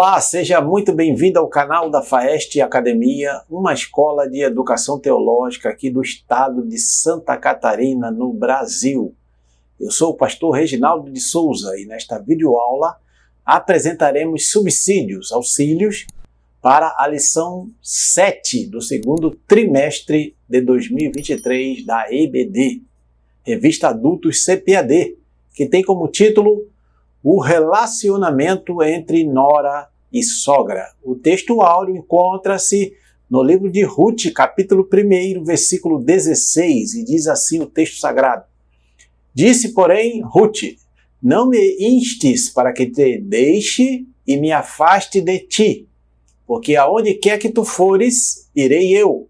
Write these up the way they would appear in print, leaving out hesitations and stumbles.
Olá, seja muito bem-vindo ao canal da FAEST Academia, uma escola de educação teológica aqui do estado de Santa Catarina, no Brasil. Eu sou o pastor Reginaldo de Souza e nesta videoaula apresentaremos auxílios, para a lição 7 do segundo trimestre de 2023 da EBD, Revista Adultos CPAD, que tem como título O relacionamento entre nora e sogra. O texto áureo encontra-se no livro de Ruth, capítulo 1, versículo 16, e diz assim o texto sagrado. Disse, porém, Ruth, não me instes para que te deixe e me afaste de ti, porque aonde quer que tu fores, irei eu.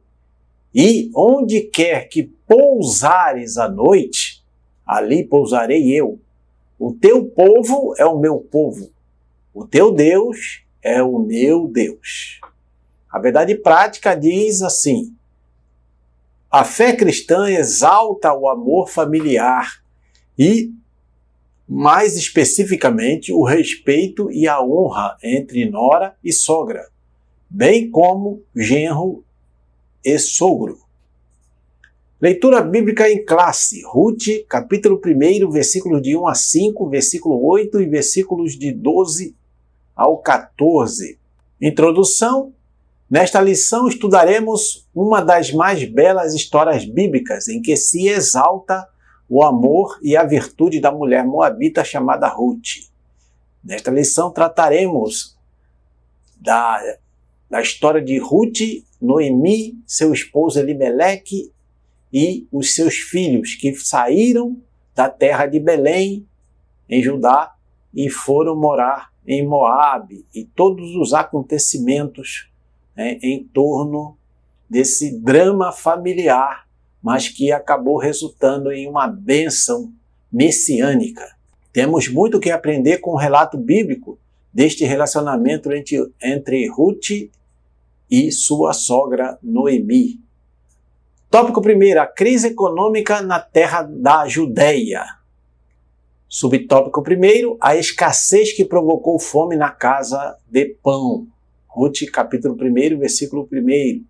E onde quer que pousares à noite, ali pousarei eu. O teu povo é o meu povo, o teu Deus é o meu Deus. A verdade prática diz assim: a fé cristã exalta o amor familiar e, mais especificamente, o respeito e a honra entre nora e sogra, bem como genro e sogro. Leitura bíblica em classe, Ruth, capítulo 1, versículos de 1 a 5, versículo 8 e versículos de 12 ao 14. Introdução. Nesta lição estudaremos uma das mais belas histórias bíblicas em que se exalta o amor e a virtude da mulher moabita chamada Ruth. Nesta lição trataremos da história de Ruth, Noemi, seu esposo Elimeleque, e os seus filhos que saíram da terra de Belém, em Judá, e foram morar em Moabe, e todos os acontecimentos em torno desse drama familiar, mas que acabou resultando em uma bênção messiânica. Temos muito que aprender com o relato bíblico deste relacionamento entre Ruth e sua sogra Noemi. Tópico 1, a crise econômica na terra da Judéia. Subtópico 1, a escassez que provocou fome na casa de pão. Ruth, capítulo 1, versículo 1.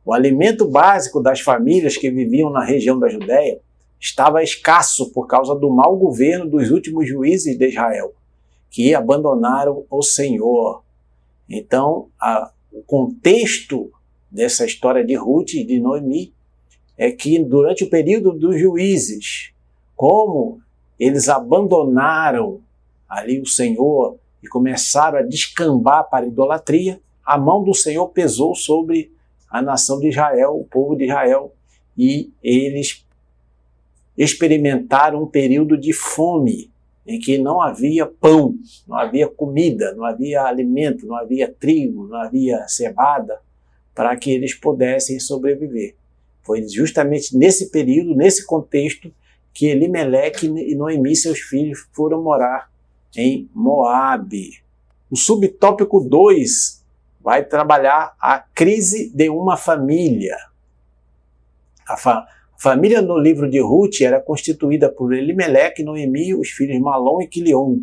O alimento básico das famílias que viviam na região da Judéia estava escasso por causa do mau governo dos últimos juízes de Israel, que abandonaram o Senhor. Então, o contexto dessa história de Ruth e de Noemi é que durante o período dos juízes, como eles abandonaram ali o Senhor e começaram a descambar para a idolatria, a mão do Senhor pesou sobre a nação de Israel, o povo de Israel, e eles experimentaram um período de fome, em que não havia pão, não havia comida, não havia alimento, não havia trigo, não havia cevada, para que eles pudessem sobreviver. Foi justamente nesse período, nesse contexto, que Elimeleque e Noemi, seus filhos, foram morar em Moabe. O subtópico 2 vai trabalhar a crise de uma família. A família no livro de Ruth era constituída por Elimeleque, Noemi, os filhos Malom e Quilion.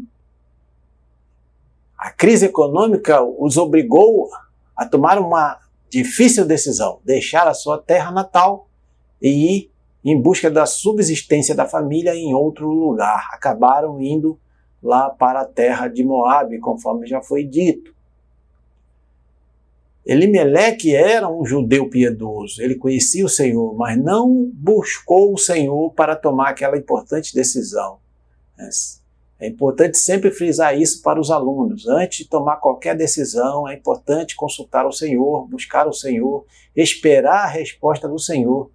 A crise econômica os obrigou a tomar uma difícil decisão, deixar a sua terra natal e ir em busca da subsistência da família em outro lugar. Acabaram indo lá para a terra de Moabe, conforme já foi dito. Elimeleque era um judeu piedoso, ele conhecia o Senhor, mas não buscou o Senhor para tomar aquela importante decisão. É importante sempre frisar isso para os alunos. Antes de tomar qualquer decisão, é importante consultar o Senhor, buscar o Senhor, esperar a resposta do Senhor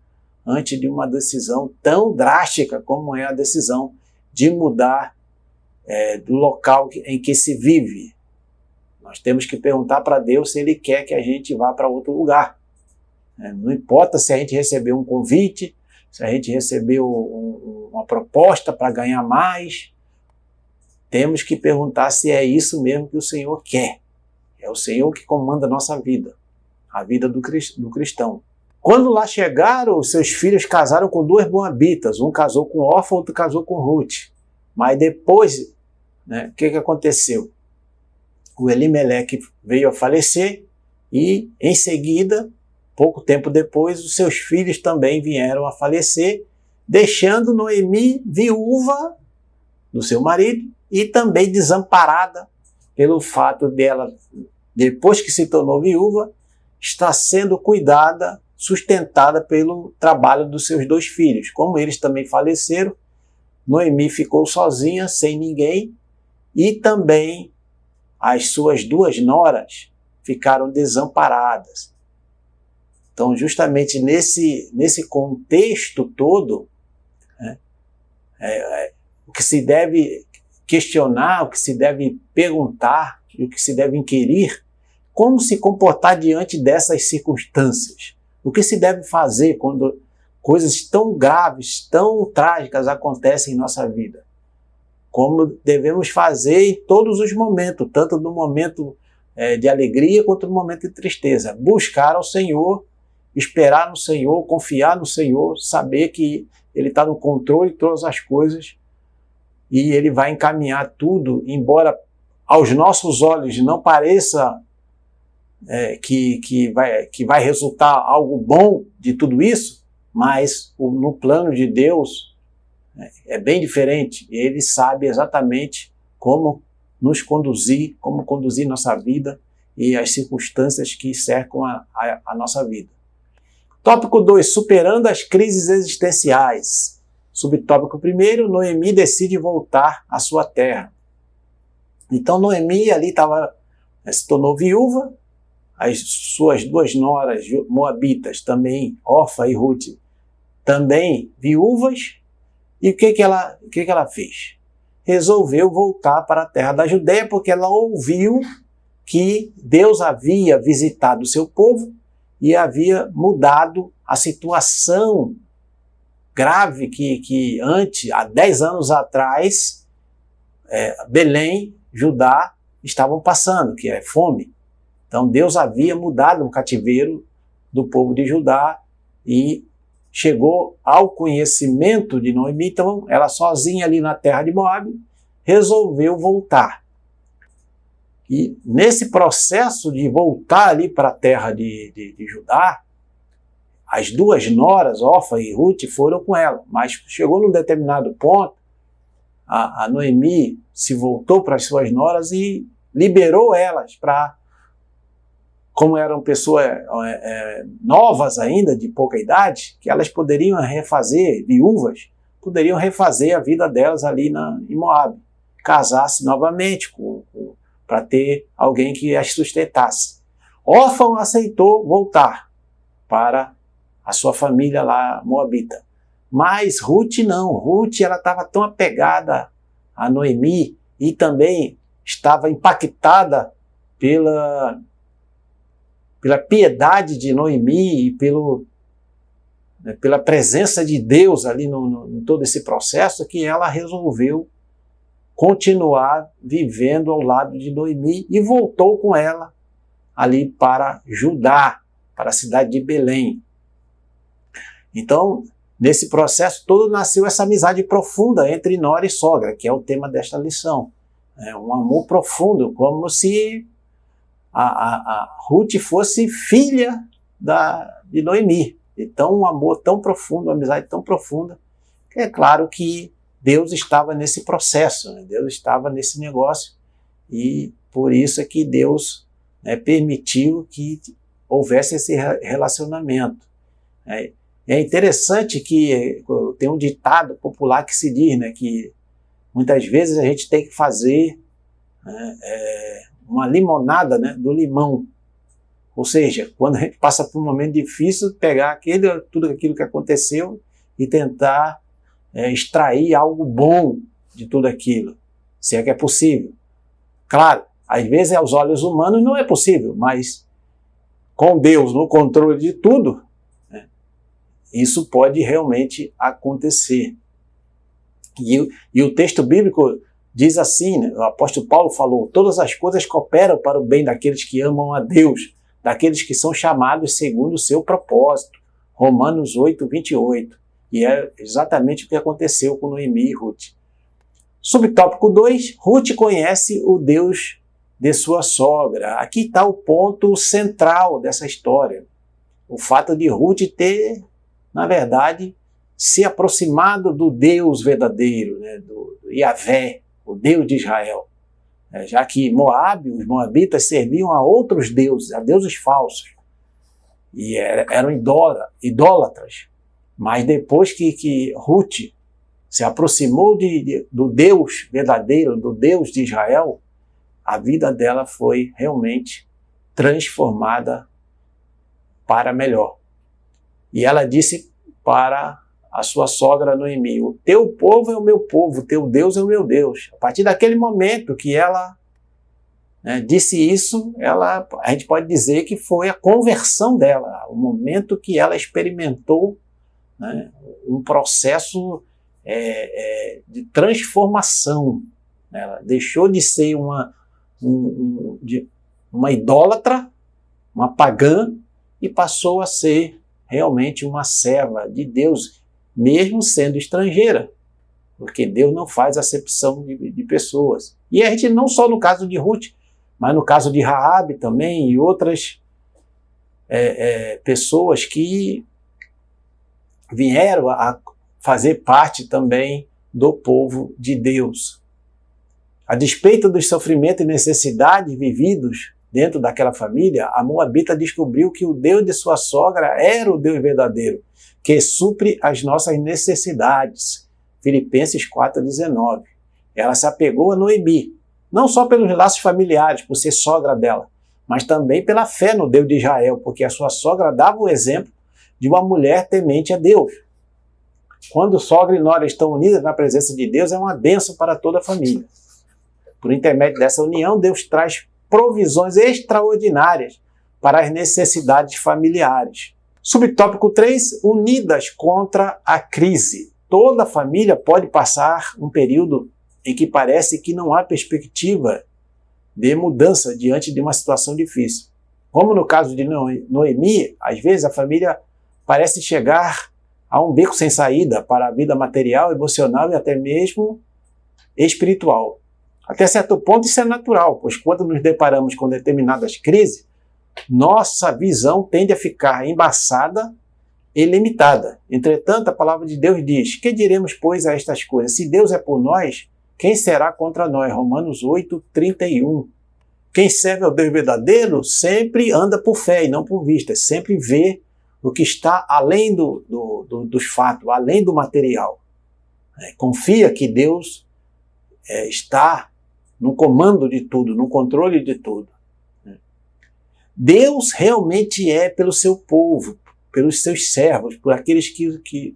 antes de uma decisão tão drástica como é a decisão de mudar do local em que se vive. Nós temos que perguntar para Deus se Ele quer que a gente vá para outro lugar. Não importa se a gente recebeu um convite, se a gente recebeu uma proposta para ganhar mais, temos que perguntar se é isso mesmo que o Senhor quer. É o Senhor que comanda a nossa vida, a vida do cristão. Quando lá chegaram, os seus filhos casaram com duas moabitas. Um casou com Orfa, outro casou com Ruth. Mas depois, o que aconteceu? o Elimeleque veio a falecer e, em seguida, pouco tempo depois, os seus filhos também vieram a falecer, deixando Noemi viúva do seu marido e também desamparada pelo fato dela, depois que se tornou viúva, estar sendo cuidada, sustentada pelo trabalho dos seus 2 filhos. Como eles também faleceram, Noemi ficou sozinha, sem ninguém, e também as suas 2 noras ficaram desamparadas. Então, justamente nesse contexto todo, o que se deve questionar, o que se deve perguntar e o que se deve inquirir, como se comportar diante dessas circunstâncias. O que se deve fazer quando coisas tão graves, tão trágicas acontecem em nossa vida. Como devemos fazer em todos os momentos, tanto no momento de alegria quanto no momento de tristeza. Buscar ao Senhor, esperar no Senhor, confiar no Senhor, saber que Ele está no controle de todas as coisas e Ele vai encaminhar tudo, embora aos nossos olhos não pareça que vai resultar algo bom de tudo isso, mas no plano de Deus é bem diferente. Ele sabe exatamente como nos conduzir, como conduzir nossa vida e as circunstâncias que cercam a nossa vida. Tópico 2, superando as crises existenciais. Subtópico 1, Noemi decide voltar à sua terra. Então Noemi ali se tornou viúva, as suas 2 noras moabitas, também Orfa e Ruth, também viúvas, e o que ela fez? Resolveu voltar para a terra da Judéia, porque ela ouviu que Deus havia visitado o seu povo e havia mudado a situação grave que antes, há 10 anos atrás, Belém, Judá, estavam passando, que é fome. Então Deus havia mudado o cativeiro do povo de Judá e chegou ao conhecimento de Noemi. Então ela sozinha ali na terra de Moabe resolveu voltar. E nesse processo de voltar ali para a terra de Judá, as 2 noras, Orfa e Ruth, foram com ela. Mas chegou num determinado ponto, a Noemi se voltou para as suas noras e liberou elas para, como eram pessoas novas ainda, de pouca idade, que elas poderiam refazer, viúvas, poderiam refazer a vida delas ali em Moabe, casar-se novamente para ter alguém que as sustentasse. Orfa aceitou voltar para a sua família lá moabita. Mas Ruth não. Ruth estava tão apegada a Noemi e também estava impactada pela piedade de Noemi e pela presença de Deus ali em todo esse processo, que ela resolveu continuar vivendo ao lado de Noemi e voltou com ela ali para Judá, para a cidade de Belém. Então, nesse processo todo nasceu essa amizade profunda entre nora e sogra, que é o tema desta lição. É um amor profundo, como se a Ruth fosse filha de Noemi. Então, um amor tão profundo, uma amizade tão profunda, que é claro que Deus estava nesse processo, né? Deus estava nesse negócio, e por isso é que Deus permitiu que houvesse esse relacionamento. É interessante que tem um ditado popular que se diz, né, que muitas vezes a gente tem que fazer uma limonada, né, do limão. Ou seja, quando a gente passa por um momento difícil, pegar tudo aquilo que aconteceu e tentar extrair algo bom de tudo aquilo, se é que é possível. Claro, às vezes aos olhos humanos não é possível, mas com Deus no controle de tudo, isso pode realmente acontecer. E o texto bíblico diz assim, né, o apóstolo Paulo falou: todas as coisas cooperam para o bem daqueles que amam a Deus, daqueles que são chamados segundo o seu propósito. Romanos 8, 28. E é exatamente o que aconteceu com Noemi e Ruth. Subtópico 2, Ruth conhece o Deus de sua sogra. Aqui está o ponto central dessa história. O fato de Ruth ter, na verdade, se aproximado do Deus verdadeiro, né, do Yahvé, o Deus de Israel. Já que Moabe, os moabitas, serviam a outros deuses, a deuses falsos. E eram idólatras. Mas depois que Ruth se aproximou do Deus verdadeiro, do Deus de Israel, a vida dela foi realmente transformada para melhor. E ela disse para a sua sogra Noemi: o teu povo é o meu povo, o teu Deus é o meu Deus. A partir daquele momento que ela disse isso, a gente pode dizer que foi a conversão dela, o momento que ela experimentou, né, um processo de transformação. Ela deixou de ser uma idólatra, uma pagã, e passou a ser realmente uma serva de Deus, mesmo sendo estrangeira, porque Deus não faz acepção de pessoas. E a gente não só no caso de Ruth, mas no caso de Raabe também, e outras pessoas que vieram a fazer parte também do povo de Deus. A despeito dos sofrimentos e necessidades vividos dentro daquela família, a moabita descobriu que o Deus de sua sogra era o Deus verdadeiro, que supre as nossas necessidades. Filipenses 4,19. Ela se apegou a Noemi, não só pelos laços familiares, por ser sogra dela, mas também pela fé no Deus de Israel, porque a sua sogra dava o exemplo de uma mulher temente a Deus. Quando sogra e nora estão unidas na presença de Deus, é uma bênção para toda a família. Por intermédio dessa união, Deus traz provisões extraordinárias para as necessidades familiares. Subtópico 3, unidas contra a crise. Toda família pode passar um período em que parece que não há perspectiva de mudança diante de uma situação difícil. Como no caso de Noemi, às vezes a família parece chegar a um beco sem saída para a vida material, emocional e até mesmo espiritual. Até certo ponto isso é natural, pois quando nos deparamos com determinadas crises, nossa visão tende a ficar embaçada e limitada. Entretanto, a palavra de Deus diz: que diremos, pois, a estas coisas? Se Deus é por nós, quem será contra nós? Romanos 8:31. Quem serve ao Deus verdadeiro sempre anda por fé e não por vista, sempre vê o que está além dos fatos, além do material. Confia que Deus está no comando de tudo, no controle de tudo. Deus realmente é pelo seu povo, pelos seus servos, por aqueles que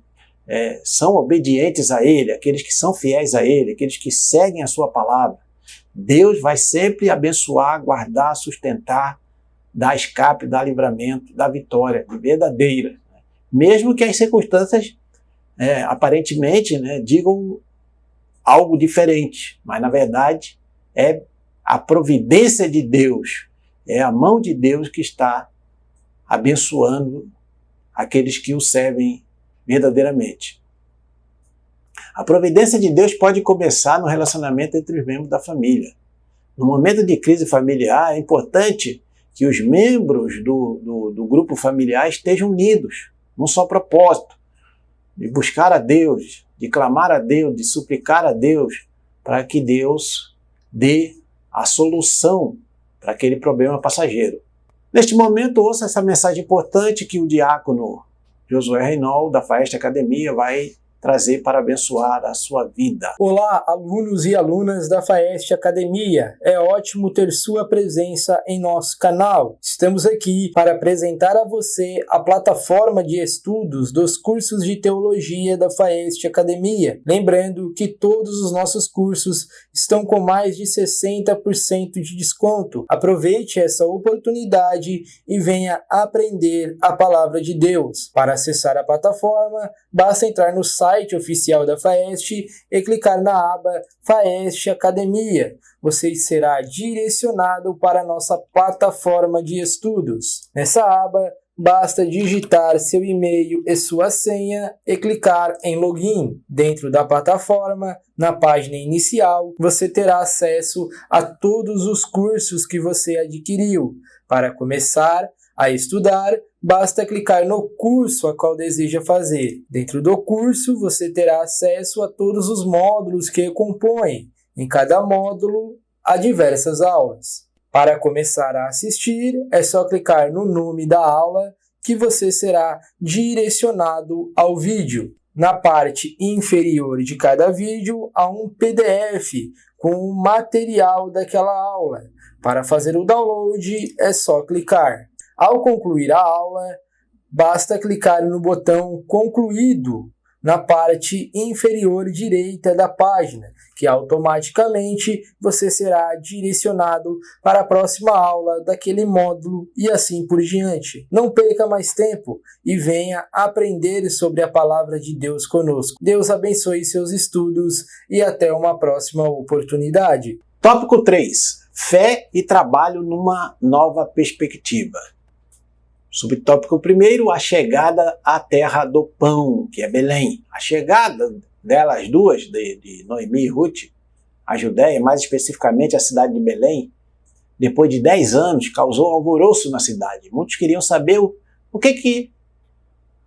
são obedientes a Ele, aqueles que são fiéis a Ele, aqueles que seguem a sua palavra. Deus vai sempre abençoar, guardar, sustentar, dar escape, dar livramento, dar vitória verdadeira. Mesmo que as circunstâncias aparentemente digam algo diferente, mas na verdade é a providência de Deus, é a mão de Deus que está abençoando aqueles que o servem verdadeiramente. A providência de Deus pode começar no relacionamento entre os membros da família. No momento de crise familiar, é importante que os membros do grupo familiar estejam unidos num só propósito, de buscar a Deus, de clamar a Deus, de suplicar a Deus, para que Deus dê a solução para aquele problema passageiro. Neste momento, ouça essa mensagem importante que o diácono Josué Reinol, da Faeste Academia, vai trazer para abençoar a sua vida. Olá, alunos e alunas da Faeste Academia. É ótimo ter sua presença em nosso canal. Estamos aqui para apresentar a você a plataforma de estudos dos cursos de teologia da Faeste Academia. Lembrando que todos os nossos cursos estão com mais de 60% de desconto. Aproveite essa oportunidade e venha aprender a palavra de Deus. Para acessar a plataforma, basta entrar no site oficial da Faeste e clicar na aba Faeste Academia. Você será direcionado para a nossa plataforma de estudos. Nessa aba, basta digitar seu e-mail e sua senha e clicar em login. Dentro da plataforma, na página inicial, você terá acesso a todos os cursos que você adquiriu. Para começar a estudar, basta clicar no curso a qual deseja fazer. Dentro do curso, você terá acesso a todos os módulos que o compõem. Em cada módulo, há diversas aulas. Para começar a assistir, é só clicar no nome da aula que você será direcionado ao vídeo. Na parte inferior de cada vídeo, há um PDF com o material daquela aula. Para fazer o download, é só clicar. Ao concluir a aula, basta clicar no botão Concluído na parte inferior direita da página, que automaticamente você será direcionado para a próxima aula daquele módulo e assim por diante. Não perca mais tempo e venha aprender sobre a palavra de Deus conosco. Deus abençoe seus estudos e até uma próxima oportunidade. Tópico 3. Fé e trabalho numa nova perspectiva. Subtópico 1, a chegada à terra do pão, que é Belém. A chegada delas duas, de Noemi e Ruth, a Judéia, mais especificamente a cidade de Belém, depois de 10 anos, causou alvoroço na cidade. Muitos queriam saber o que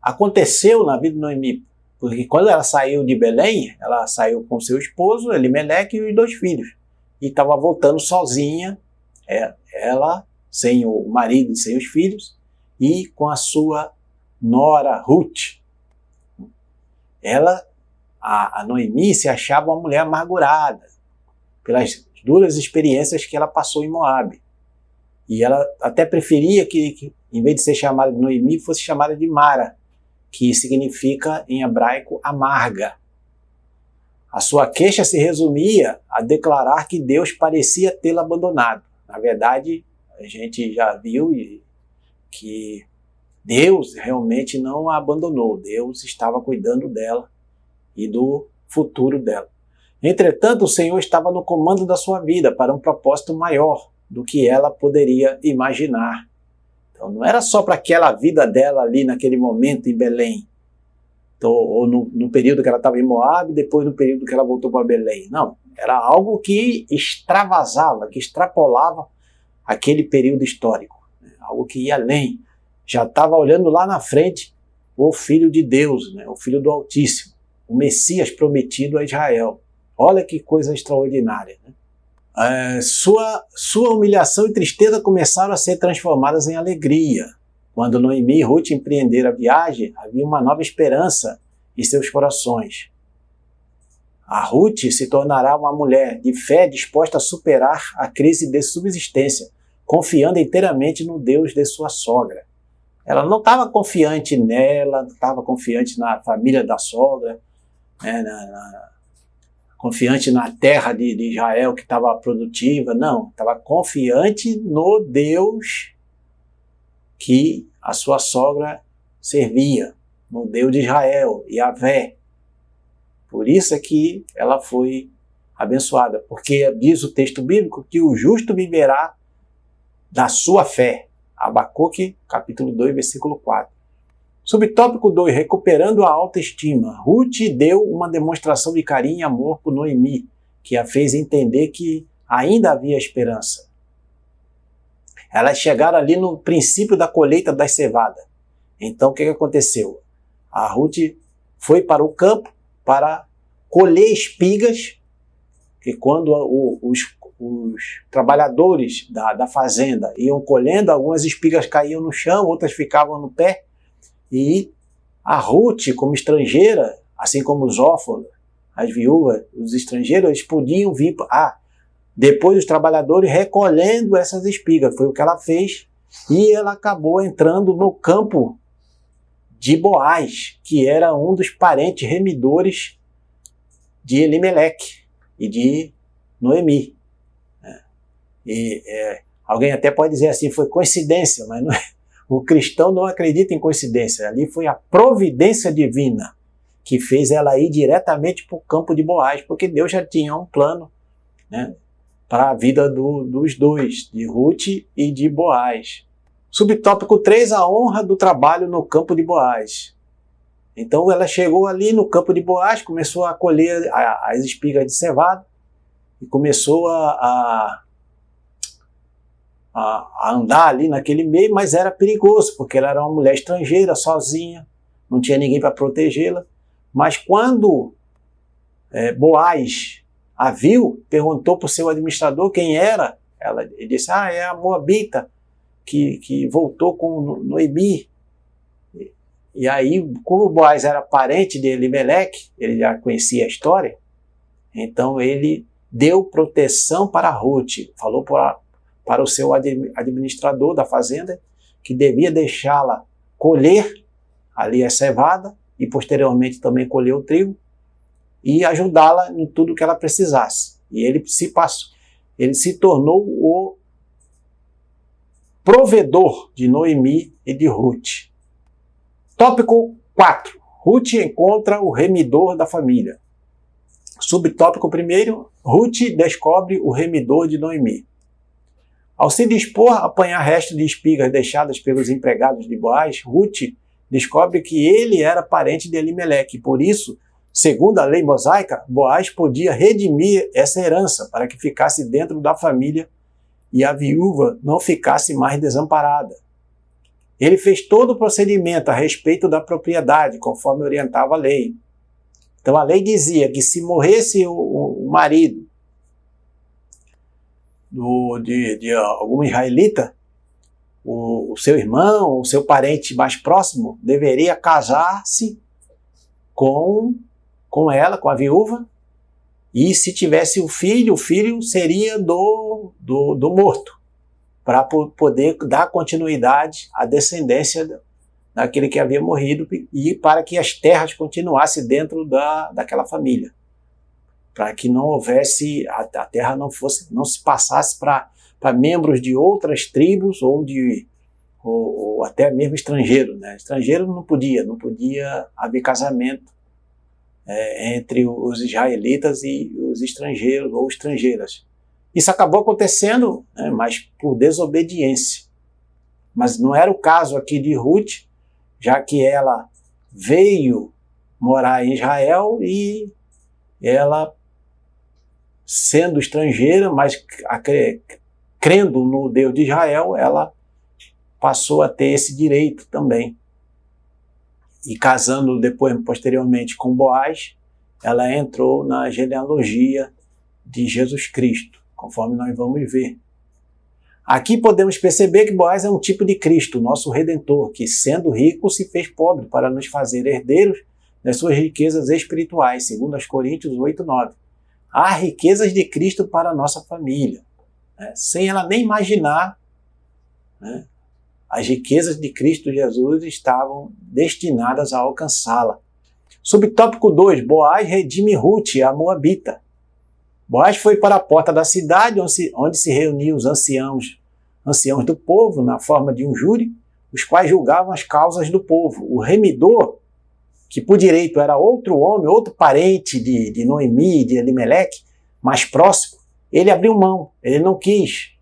aconteceu na vida de Noemi. Porque quando ela saiu de Belém, ela saiu com seu esposo, Elimeleque, e os 2 filhos. E estava voltando sozinha, ela sem o marido e sem os filhos, e com a sua nora Ruth. A Noemi se achava uma mulher amargurada pelas duras experiências que ela passou em Moabe. E ela até preferia que em vez de ser chamada de Noemi, fosse chamada de Mara, que significa em hebraico amarga. A sua queixa se resumia a declarar que Deus parecia tê-la abandonado. Na verdade, a gente já viu que Deus realmente não a abandonou. Deus estava cuidando dela e do futuro dela. Entretanto, o Senhor estava no comando da sua vida para um propósito maior do que ela poderia imaginar. Então, não era só para aquela vida dela ali naquele momento em Belém, ou no período que ela estava em Moabe, depois no período que ela voltou para Belém. Não, era algo que extravasava, que extrapolava aquele período histórico. Algo que ia além. Já estava olhando lá na frente o Filho de Deus, o Filho do Altíssimo, o Messias prometido a Israel. Olha que coisa extraordinária. Sua humilhação e tristeza começaram a ser transformadas em alegria. Quando Noemi e Ruth empreenderam a viagem, havia uma nova esperança em seus corações. A Ruth se tornará uma mulher de fé disposta a superar a crise de subsistência, confiando inteiramente no Deus de sua sogra. Ela não estava confiante nela, não estava confiante na família da sogra, confiante na terra de Israel que estava produtiva, não. Estava confiante no Deus que a sua sogra servia, no Deus de Israel, Yahvé. Por isso é que ela foi abençoada, porque diz o texto bíblico que o justo viverá da sua fé. Abacuque, capítulo 2, versículo 4. Subtópico 2, recuperando a autoestima. Ruth deu uma demonstração de carinho e amor por Noemi, que a fez entender que ainda havia esperança. Elas chegaram ali no princípio da colheita da cevada. Então o que aconteceu? A Ruth foi para o campo para colher espigas, que quando os trabalhadores da fazenda iam colhendo, algumas espigas caíam no chão, outras ficavam no pé, e a Ruth, como estrangeira, assim como os órfãos, as viúvas, os estrangeiros, eles podiam vir, depois os trabalhadores recolhendo essas espigas, foi o que ela fez, e ela acabou entrando no campo de Boaz, que era um dos parentes remidores de Elimeleque e de Noemi. Alguém até pode dizer assim, foi coincidência, mas não é. O cristão não acredita em coincidência. Ali foi a providência divina que fez ela ir diretamente para o campo de Boaz, porque Deus já tinha um plano, para a vida dos dois, de Ruth e de Boaz. Subtópico 3, a honra do trabalho no campo de Boaz. Então ela chegou ali no campo de Boaz, começou a colher as espigas de cevada e começou a andar ali naquele meio, mas era perigoso, porque ela era uma mulher estrangeira, sozinha, não tinha ninguém para protegê-la. Mas quando Boaz a viu, perguntou para o seu administrador quem era, ele disse, é a Moabita que voltou com Noemi. E aí, como Boaz era parente de Elimeleque, ele já conhecia a história, então ele deu proteção para Ruth, falou para o seu administrador da fazenda que devia deixá-la colher ali a cevada e posteriormente também colher o trigo e ajudá-la em tudo que ela precisasse. E ele se tornou o provedor de Noemi e de Ruth. Tópico 4. Ruth encontra o remidor da família. Subtópico 1. Ruth descobre o remidor de Noemi. Ao se dispor a apanhar restos de espigas deixadas pelos empregados de Boaz, Ruth descobre que ele era parente de Elimeleque. Por isso, segundo a lei mosaica, Boaz podia redimir essa herança para que ficasse dentro da família e a viúva não ficasse mais desamparada. Ele fez todo o procedimento a respeito da propriedade, conforme orientava a lei. Então a lei dizia que se morresse o marido de algum israelita, o seu irmão, o seu parente mais próximo, deveria casar-se com ela, com a viúva, e se tivesse o filho seria do morto, para poder dar continuidade à descendência daquele que havia morrido e para que as terras continuassem dentro daquela família, para que não houvesse, a terra não se passasse para membros de outras tribos ou até mesmo estrangeiro, né? Estrangeiro não podia haver casamento entre os israelitas e os estrangeiros ou estrangeiras. Isso acabou acontecendo, né, mas por desobediência. Mas não era o caso aqui de Ruth, já que ela veio morar em Israel e ela, sendo estrangeira, mas crendo no Deus de Israel, ela passou a ter esse direito também. E casando posteriormente com Boaz, ela entrou na genealogia de Jesus Cristo, conforme nós vamos ver. Aqui podemos perceber que Boaz é um tipo de Cristo, nosso Redentor, que sendo rico se fez pobre para nos fazer herdeiros das suas riquezas espirituais, segundo Coríntios 8:9. Há riquezas de Cristo para a nossa família, né? Sem ela nem imaginar, né? As riquezas de Cristo Jesus estavam destinadas a alcançá-la. Subtópico 2. Boaz redime Ruth, a Moabita. Boaz foi para a porta da cidade, onde se reuniam os anciãos do povo, na forma de um júri, os quais julgavam as causas do povo. O remidor, que por direito era outro homem, outro parente de Noemi, de Elimeleque, mais próximo, ele abriu mão, ele não quis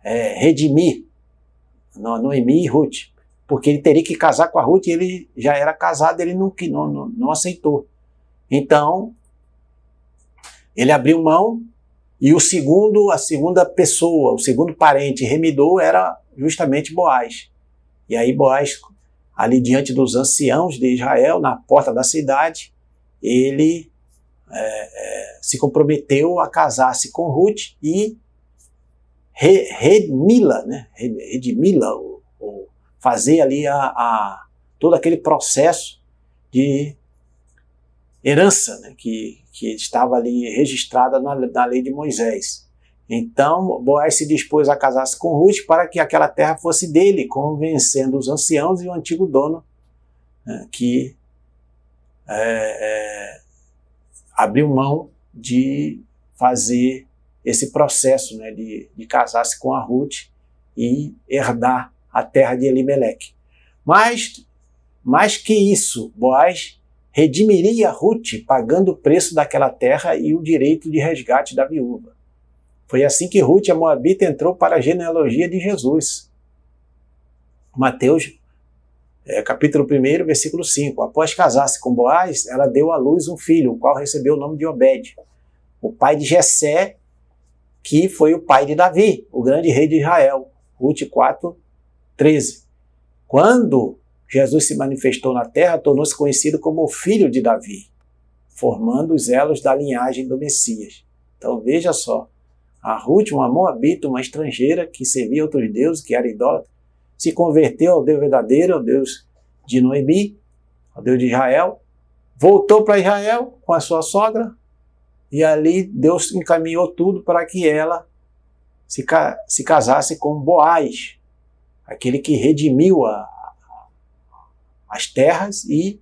redimir Noemi e Ruth, porque ele teria que casar com a Ruth e ele já era casado, ele não aceitou. Então, ele abriu mão e a segunda pessoa, o segundo parente remidor era justamente Boaz. E aí Boaz, ali diante dos anciãos de Israel, na porta da cidade, ele se comprometeu a casar-se com Ruth e redimi-la, né? ou fazer ali todo aquele processo de herança, né? que estava ali registrada na lei de Moisés. Então Boaz se dispôs a casar-se com Ruth para que aquela terra fosse dele, convencendo os anciãos e o antigo dono, né? que abriu mão de fazer esse processo, né, de casar-se com a Ruth e herdar a terra de Elimeleque. Mas, mais que isso, Boaz redimiria Ruth, pagando o preço daquela terra e o direito de resgate da viúva. Foi assim que Ruth, a Moabita, entrou para a genealogia de Jesus. Mateus, capítulo 1, versículo 5. Após casar-se com Boaz, ela deu à luz um filho, o qual recebeu o nome de Obed, o pai de Jessé, que foi o pai de Davi, o grande rei de Israel. Ruth 4:13. Quando Jesus se manifestou na terra, tornou-se conhecido como o filho de Davi, formando os elos da linhagem do Messias. Então veja só, a Ruth, uma moabita, uma estrangeira que servia outros deuses, que era idólatra, se converteu ao Deus verdadeiro, ao Deus de Noemi, ao Deus de Israel, voltou para Israel com a sua sogra, e ali Deus encaminhou tudo para que ela se casasse com Boaz, aquele que redimiu as terras e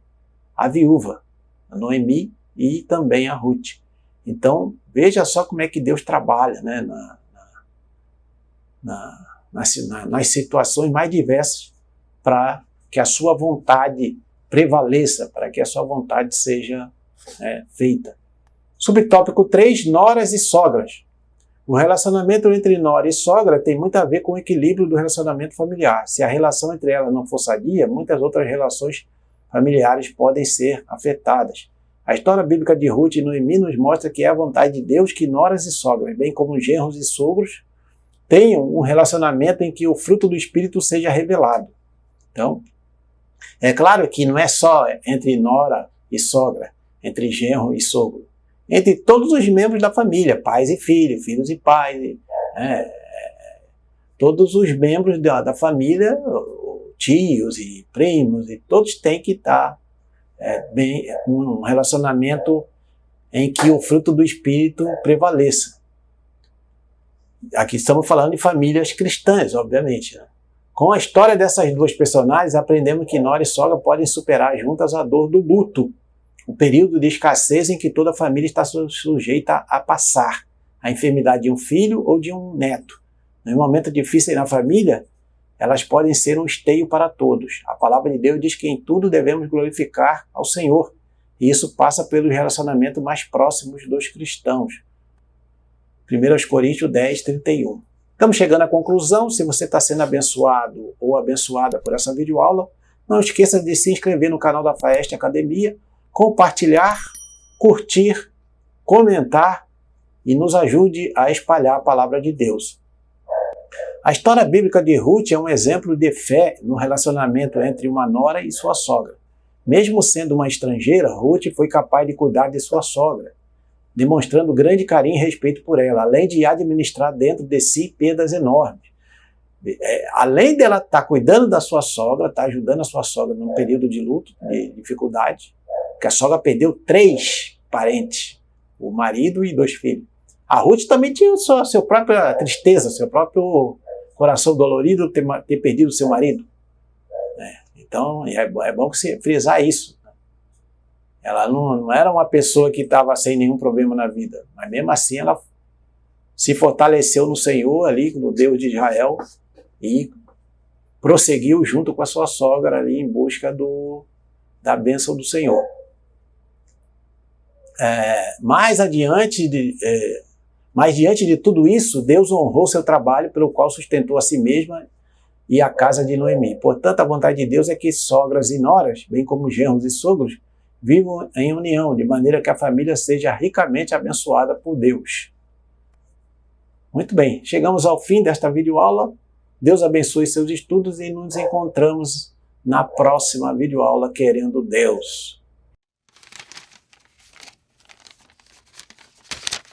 a viúva, a Noemi e também a Ruth. Então, veja só como é que Deus trabalha, né, nas situações mais diversas para que a sua vontade prevaleça, para que a sua vontade seja feita. Subtópico 3, noras e sogras. O relacionamento entre nora e sogra tem muito a ver com o equilíbrio do relacionamento familiar. Se a relação entre elas não for sadia, muitas outras relações familiares podem ser afetadas. A história bíblica de Ruth e Noemi nos mostra que é a vontade de Deus que noras e sogras, bem como genros e sogros, tenham um relacionamento em que o fruto do Espírito seja revelado. Então, é claro que não é só entre nora e sogra, entre genro e sogro. Entre todos os membros da família, pais e filhos, filhos e pais, todos os membros da família, tios e primos, e todos têm que estar um relacionamento em que o fruto do Espírito prevaleça. Aqui estamos falando de famílias cristãs, obviamente, né? Com a história dessas duas personagens, aprendemos que nora e sogra podem superar juntas a dor do luto, o período de escassez em que toda a família está sujeita a passar, a enfermidade de um filho ou de um neto. Em momentos difíceis na família, elas podem ser um esteio para todos. A palavra de Deus diz que em tudo devemos glorificar ao Senhor, e isso passa pelos relacionamentos mais próximos dos cristãos. 1 Coríntios 10:31. Estamos chegando à conclusão. Se você está sendo abençoado ou abençoada por essa videoaula, não esqueça de se inscrever no canal da FAEST Academia, compartilhar, curtir, comentar e nos ajude a espalhar a palavra de Deus. A história bíblica de Ruth é um exemplo de fé no relacionamento entre uma nora e sua sogra. Mesmo sendo uma estrangeira, Ruth foi capaz de cuidar de sua sogra, demonstrando grande carinho e respeito por ela, além de administrar dentro de si perdas enormes. Além dela estar cuidando da sua sogra, estar ajudando a sua sogra num período de luto, de dificuldade, porque a sogra perdeu 3 parentes, o marido e 2 filhos. A Ruth também tinha sua própria tristeza, seu próprio coração dolorido ter perdido seu marido. Então, é bom que você frisar isso. Ela não era uma pessoa que estava sem nenhum problema na vida, mas mesmo assim ela se fortaleceu no Senhor, ali, no Deus de Israel, e prosseguiu junto com a sua sogra ali em busca da bênção do Senhor. Mas diante de tudo isso, Deus honrou seu trabalho pelo qual sustentou a si mesma e a casa de Noemi. Portanto, a vontade de Deus é que sogras e noras, bem como genros e sogros, vivam em união, de maneira que a família seja ricamente abençoada por Deus. Muito bem, chegamos ao fim desta videoaula. Deus abençoe seus estudos e nos encontramos na próxima videoaula, querendo Deus.